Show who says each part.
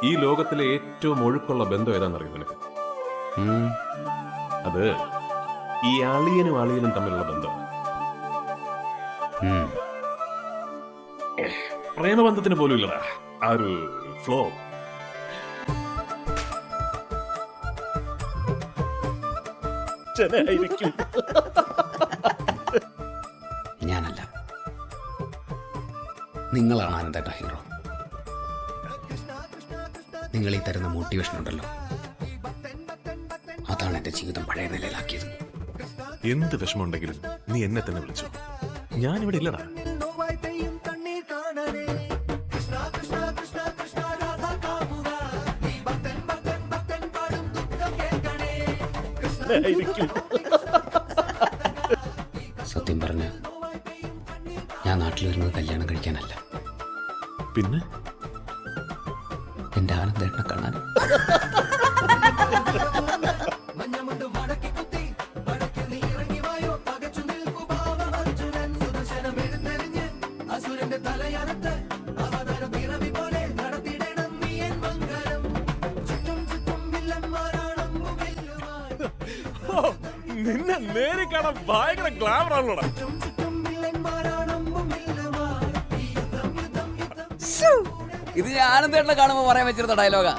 Speaker 1: ഈ ലോകത്തിലെ ഏറ്റവും ഒഴുക്കുള്ള ബന്ധം ഏതാണെന്നറിയോ നിനക്ക്? അത് ഈ അളിയനും അളിയനും തമ്മിലുള്ള ബന്ധമാണ്. പ്രേമബന്ധത്തിന് പോലും ഇല്ലടാ ആ ഒരു ഫ്ലോ.
Speaker 2: ഞാനല്ല, നിങ്ങളാണ് ആനന്ദേട്ട ഹീറോ. നിങ്ങൾ ഈ തരുന്ന മോട്ടിവേഷൻ ഉണ്ടല്ലോ, അതാണ് എന്റെ ജീവിതം പഴയ നിലയിലാക്കിയത്.
Speaker 1: എന്ത് വിഷമമുണ്ടെങ്കിലും നീ എന്നെ തന്നെ വിളിച്ചു, ഞാനിവിടെ ഇല്ലടാ.
Speaker 2: സത്യം പറഞ്ഞ ഞാൻ നാട്ടിൽ വരുന്നത് കല്യാണം കഴിക്കാനല്ല,
Speaker 1: പിന്നെ
Speaker 2: എന്റെ ആനന്ദേട്ടനെ കാണാൻ.
Speaker 1: നിന്നെ നേരെ കാണാൻ ഭയങ്കര ഗ്ലാമർ ആണല്ലോടാ.
Speaker 2: ഇത് ഞാൻ ആനന്ദേട്ടനെ കാണുമ്പോ പറയാൻ വെച്ചിരുന്ന ഡയലോഗാ.